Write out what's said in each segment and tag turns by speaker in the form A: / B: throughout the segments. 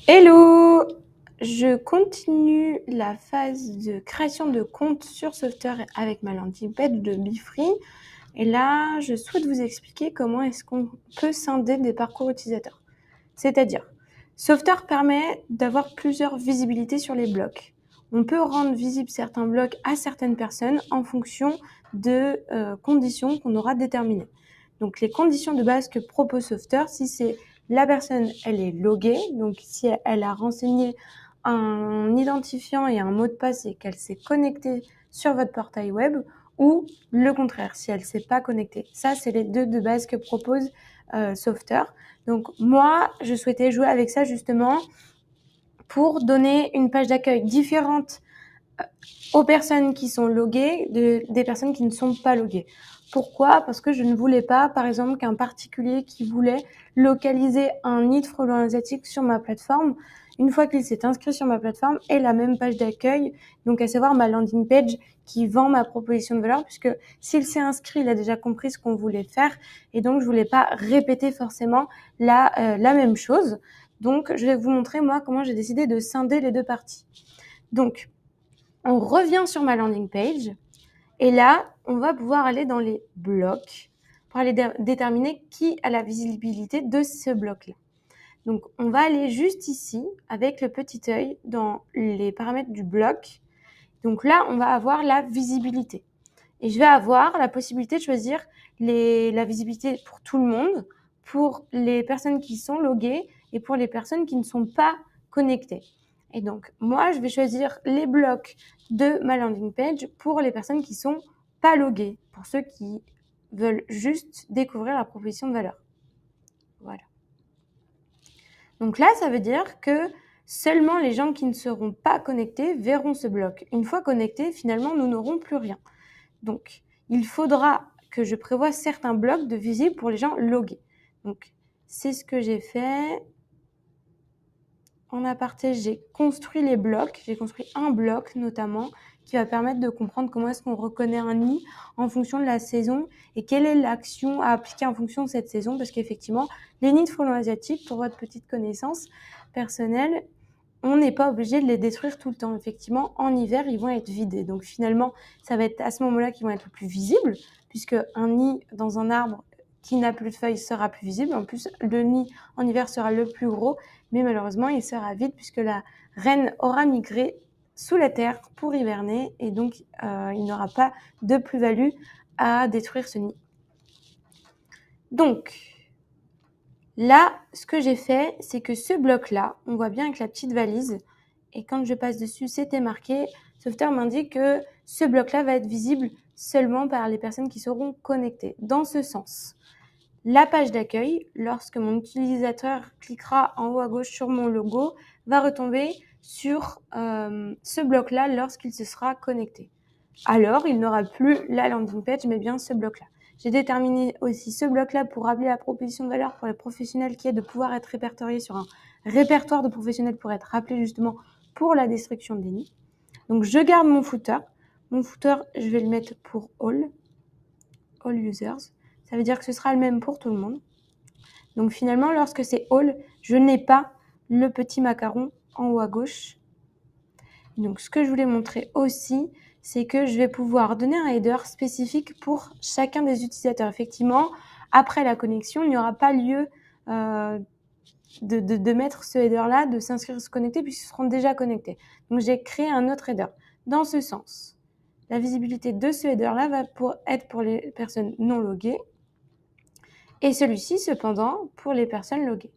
A: Hello! Je continue la phase de création de compte sur Software avec ma landing page de BeFree. Et là, je souhaite vous expliquer comment est-ce qu'on peut scinder des parcours utilisateurs. C'est-à-dire, Software permet d'avoir plusieurs visibilités sur les blocs. On peut rendre visibles certains blocs à certaines personnes en fonction de conditions qu'on aura déterminées. Donc, les conditions de base que propose Software, si c'est la personne, elle est loguée, donc si elle a renseigné un identifiant et un mot de passe et qu'elle s'est connectée sur votre portail web, ou le contraire, si elle ne s'est pas connectée. Ça, c'est les deux de base que propose Software. Donc moi, je souhaitais jouer avec ça justement pour donner une page d'accueil différente aux personnes qui sont loguées des personnes qui ne sont pas loguées. Pourquoi? Parce que je ne voulais pas, par exemple, qu'un particulier qui voulait localiser un nid de frelons asiatiques sur ma plateforme, une fois qu'il s'est inscrit sur ma plateforme, ait la même page d'accueil, donc à savoir ma landing page qui vend ma proposition de valeur, puisque s'il s'est inscrit, il a déjà compris ce qu'on voulait faire, et donc je voulais pas répéter forcément la même chose. Donc je vais vous montrer moi comment j'ai décidé de scinder les deux parties. Donc on revient sur ma landing page et là, on va pouvoir aller dans les blocs pour aller déterminer qui a la visibilité de ce bloc-là. Donc, on va aller juste ici avec le petit œil dans les paramètres du bloc. Donc là, on va avoir la visibilité. Et je vais avoir la possibilité de choisir la visibilité pour tout le monde, pour les personnes qui sont loguées et pour les personnes qui ne sont pas connectées. Et donc, moi, je vais choisir les blocs de ma landing page pour les personnes qui sont pas loguées, pour ceux qui veulent juste découvrir la proposition de valeur. Voilà. Donc là, ça veut dire que seulement les gens qui ne seront pas connectés verront ce bloc. Une fois connectés, finalement, nous n'aurons plus rien. Donc, il faudra que je prévoie certains blocs de visibles pour les gens logués. Donc, c'est ce que j'ai fait. En aparté, j'ai construit les blocs. J'ai construit un bloc notamment qui va permettre de comprendre comment est-ce qu'on reconnaît un nid en fonction de la saison et quelle est l'action à appliquer en fonction de cette saison. Parce qu'effectivement, les nids de frelons asiatiques, pour votre petite connaissance personnelle, on n'est pas obligé de les détruire tout le temps. Effectivement, en hiver, ils vont être vidés. Donc finalement, ça va être à ce moment-là qu'ils vont être le plus visibles, puisque un nid dans un arbre qui n'a plus de feuilles sera plus visible. En plus, le nid en hiver sera le plus gros, mais malheureusement, il sera vide puisque la reine aura migré sous la terre pour hiverner et donc il n'aura pas de plus-value à détruire ce nid. Donc, là, ce que j'ai fait, c'est que ce bloc-là, on voit bien avec la petite valise, et quand je passe dessus, c'était marqué, Software m'indique que ce bloc-là va être visible seulement par les personnes qui seront connectées. Dans ce sens, la page d'accueil, lorsque mon utilisateur cliquera en haut à gauche sur mon logo, va retomber sur ce bloc-là lorsqu'il se sera connecté. Alors, il n'aura plus la landing page, mais bien ce bloc-là. J'ai déterminé aussi ce bloc-là pour rappeler la proposition de valeur pour les professionnels qui est de pouvoir être répertorié sur un répertoire de professionnels pour être rappelé justement pour la destruction des nids. Donc, je garde mon footer. Mon footer, je vais le mettre pour all users. Ça veut dire que ce sera le même pour tout le monde. Donc, finalement, lorsque c'est all, je n'ai pas le petit macaron en haut à gauche. Donc, ce que je voulais montrer aussi, c'est que je vais pouvoir donner un header spécifique pour chacun des utilisateurs. Effectivement, après la connexion, il n'y aura pas lieu de mettre ce header-là, de s'inscrire, se connecter, puisqu'ils seront déjà connectés. Donc, j'ai créé un autre header. Dans ce sens, la visibilité de ce header-là va être pour les personnes non loguées et celui-ci, cependant, pour les personnes loguées.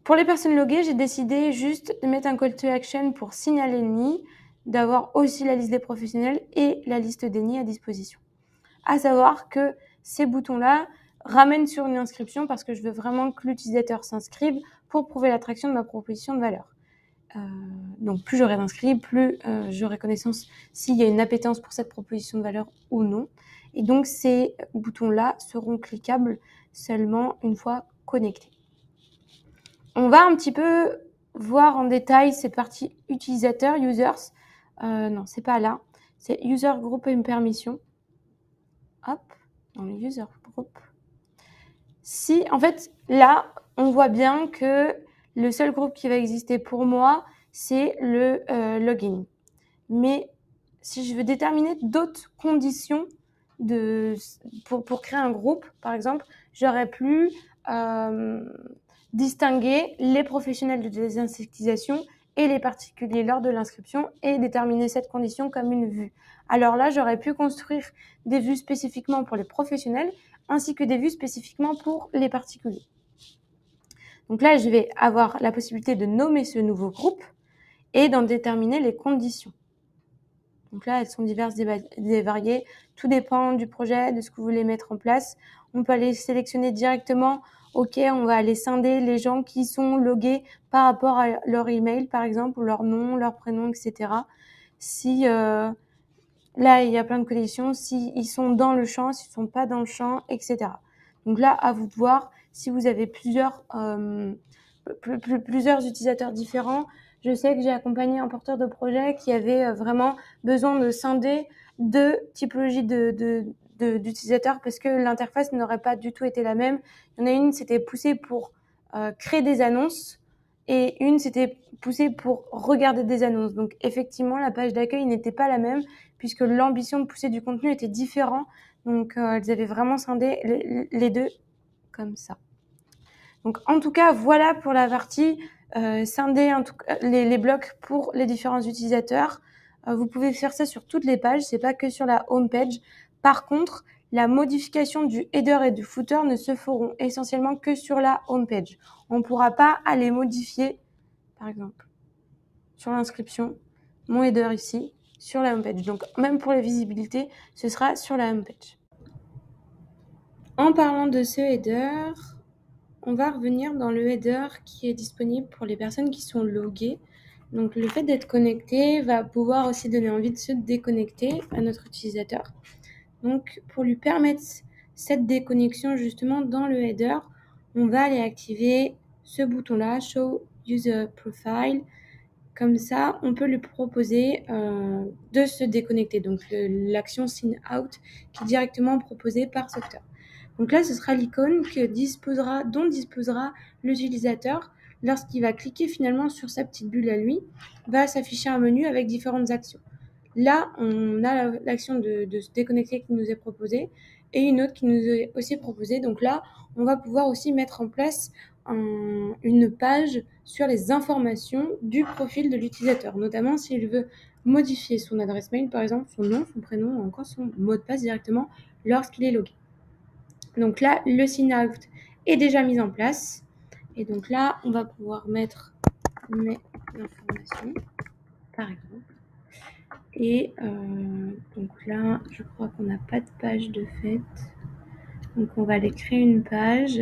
A: Pour les personnes loguées, j'ai décidé juste de mettre un call to action pour signaler le nid, d'avoir aussi la liste des professionnels et la liste des nids à disposition. À savoir que ces boutons-là ramènent sur une inscription parce que je veux vraiment que l'utilisateur s'inscrive pour prouver l'attraction de ma proposition de valeur. Donc plus j'aurai d'inscrits, plus j'aurai connaissance s'il y a une appétence pour cette proposition de valeur ou non. Et donc ces boutons-là seront cliquables seulement une fois connectés. On va un petit peu voir en détail cette partie utilisateur, users. Non, c'est pas là. C'est user group and permission. Hop, dans le user group. Si, en fait, là, on voit bien que le seul groupe qui va exister pour moi, c'est le login. Mais si je veux déterminer d'autres conditions pour créer un groupe, par exemple, j'aurais pu distinguer les professionnels de désinsectisation et les particuliers lors de l'inscription et déterminer cette condition comme une vue. Alors là, j'aurais pu construire des vues spécifiquement pour les professionnels ainsi que des vues spécifiquement pour les particuliers. Donc là, je vais avoir la possibilité de nommer ce nouveau groupe et d'en déterminer les conditions. Donc là, elles sont diverses et variées. Tout dépend du projet, de ce que vous voulez mettre en place. On peut aller sélectionner directement, OK, on va aller scinder les gens qui sont logués par rapport à leur email, par exemple, ou leur nom, leur prénom, etc. Si là, il y a plein de conditions, s'ils sont dans le champ, s'ils ne sont pas dans le champ, etc. Donc là, à vous de voir si vous avez plusieurs utilisateurs différents. Je sais que j'ai accompagné un porteur de projet qui avait vraiment besoin de scinder deux typologies d'utilisateurs parce que l'interface n'aurait pas du tout été la même. Il y en a une, c'était poussé pour créer des annonces et une, c'était poussé pour regarder des annonces. Donc effectivement, la page d'accueil n'était pas la même puisque l'ambition de pousser du contenu était différente. Donc elles avaient vraiment scindé les deux comme ça. Donc en tout cas, voilà pour la partie scinder les blocs pour les différents utilisateurs. Vous pouvez faire ça sur toutes les pages, c'est pas que sur la home page. Par contre, la modification du header et du footer ne se feront essentiellement que sur la home page. On ne pourra pas aller modifier, par exemple, sur l'inscription, mon header ici, sur la home page. Donc même pour la visibilité, ce sera sur la home page. En parlant de ce header, on va revenir dans le header qui est disponible pour les personnes qui sont loguées. Donc le fait d'être connecté va pouvoir aussi donner envie de se déconnecter à notre utilisateur. Donc pour lui permettre cette déconnexion justement dans le header, on va aller activer ce bouton-là, Show User Profile. Comme ça, on peut lui proposer de se déconnecter. Donc l'action Sign Out qui est directement proposée par Software. Donc là, ce sera l'icône dont disposera l'utilisateur lorsqu'il va cliquer finalement sur sa petite bulle à lui, va s'afficher un menu avec différentes actions. Là, on a l'action de se déconnecter qui nous est proposée et une autre qui nous est aussi proposée. Donc là, on va pouvoir aussi mettre en place une page sur les informations du profil de l'utilisateur, notamment s'il veut modifier son adresse mail, par exemple, son nom, son prénom ou encore son mot de passe directement lorsqu'il est logué. Donc là, le sign out est déjà mis en place. Et donc là, on va pouvoir mettre mes informations, par exemple. Et donc là, je crois qu'on n'a pas de page de fait. Donc on va aller créer une page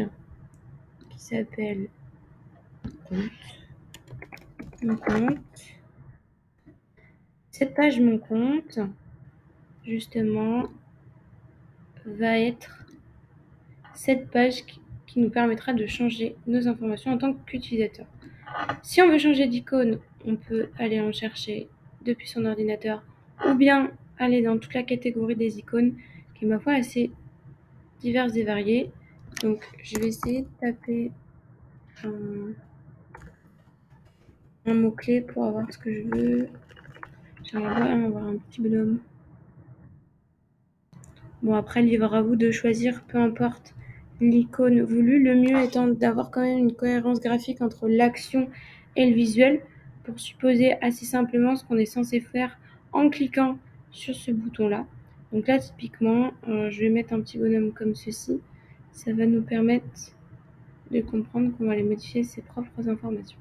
A: qui s'appelle Mon compte. Cette page Mon compte, justement, va être cette page qui nous permettra de changer nos informations en tant qu'utilisateur. Si on veut changer d'icône, on peut aller en chercher depuis son ordinateur ou bien aller dans toute la catégorie des icônes qui est ma foi assez diverses et variées. Donc je vais essayer de taper un mot-clé pour avoir ce que je veux. J'aimerais bien avoir un petit bonhomme. Bon, après, libre à vous de choisir, peu importe l'icône voulue. Le mieux étant d'avoir quand même une cohérence graphique entre l'action et le visuel pour supposer assez simplement ce qu'on est censé faire en cliquant sur ce bouton-là. Donc là, typiquement, je vais mettre un petit bonhomme comme ceci. Ça va nous permettre de comprendre qu'on va aller modifier ses propres informations.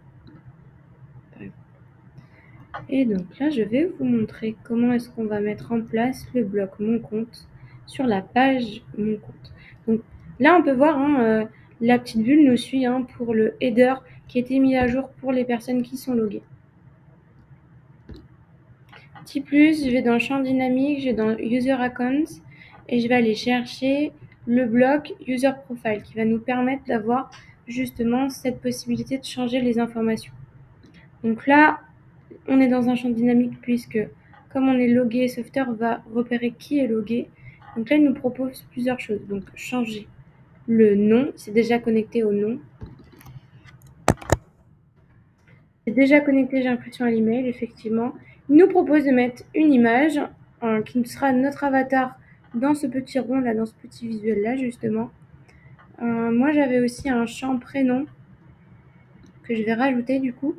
A: Et donc là, je vais vous montrer comment est-ce qu'on va mettre en place le bloc Mon compte sur la page Mon compte. Donc là, on peut voir, la petite bulle nous suit pour le header qui a été mis à jour pour les personnes qui sont loguées. Petit plus, je vais dans le champ dynamique, je vais dans User Accounts et je vais aller chercher le bloc User Profile qui va nous permettre d'avoir justement cette possibilité de changer les informations. Donc là, on est dans un champ dynamique puisque comme on est logué, Software va repérer qui est logué. Donc là, il nous propose plusieurs choses. Donc changer le nom. C'est déjà connecté au nom. C'est déjà connecté, j'ai l'impression, à l'email, effectivement. Il nous propose de mettre une image qui sera notre avatar dans ce petit rond là, dans ce petit visuel là, justement. Moi, j'avais aussi un champ prénom que je vais rajouter du coup.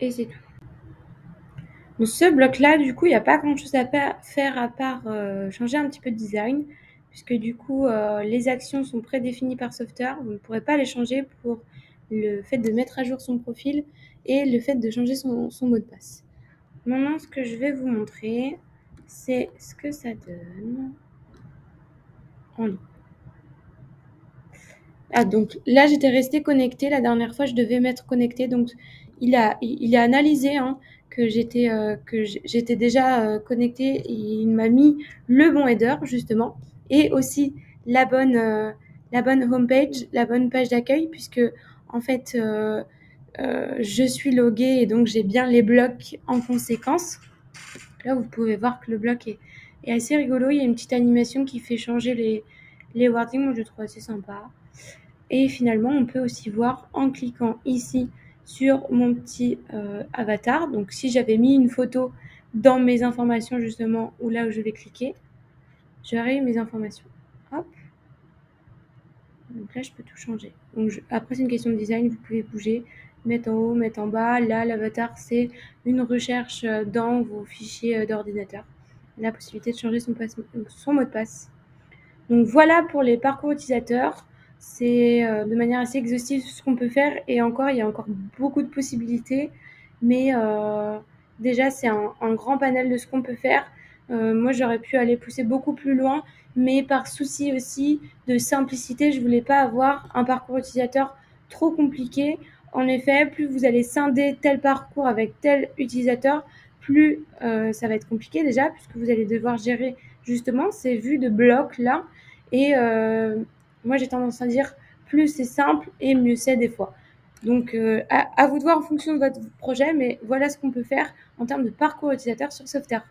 A: Et c'est tout. Dans ce bloc-là, du coup, il n'y a pas grand-chose à faire à part changer un petit peu de design, puisque du coup, les actions sont prédéfinies par Software. Vous ne pourrez pas les changer pour le fait de mettre à jour son profil et le fait de changer son mot de passe. Maintenant, ce que je vais vous montrer, c'est ce que ça donne en ligne. Ah, donc là, j'étais restée connectée. La dernière fois, je devais m'être connectée. Donc, il a analysé que j'étais déjà connectée. Et il m'a mis le bon header, justement, et aussi la bonne homepage, la bonne page d'accueil, puisque en fait, je suis loguée et donc j'ai bien les blocs en conséquence. Là, vous pouvez voir que le bloc est assez rigolo. Il y a une petite animation qui fait changer les wordings. Moi, je trouve assez sympa. Et finalement, on peut aussi voir en cliquant ici sur mon petit avatar. Donc, si j'avais mis une photo dans mes informations, justement, ou là où je vais cliquer, j'aurai mes informations. Hop. Donc là, je peux tout changer. Donc, après, c'est une question de design. Vous pouvez bouger, mettre en haut, mettre en bas. Là, l'avatar, c'est une recherche dans vos fichiers d'ordinateur. La possibilité de changer son mot de passe. Donc voilà pour les parcours utilisateurs. C'est de manière assez exhaustive ce qu'on peut faire. Et encore, il y a encore beaucoup de possibilités. Mais déjà, c'est un grand panel de ce qu'on peut faire. Moi, j'aurais pu aller pousser beaucoup plus loin. Mais par souci aussi de simplicité, je voulais pas avoir un parcours utilisateur trop compliqué. En effet, plus vous allez scinder tel parcours avec tel utilisateur, plus ça va être compliqué déjà, puisque vous allez devoir gérer justement ces vues de blocs là. Et moi, j'ai tendance à dire plus c'est simple et mieux c'est des fois. Donc, à vous de voir en fonction de votre projet, mais voilà ce qu'on peut faire en termes de parcours utilisateur sur Software.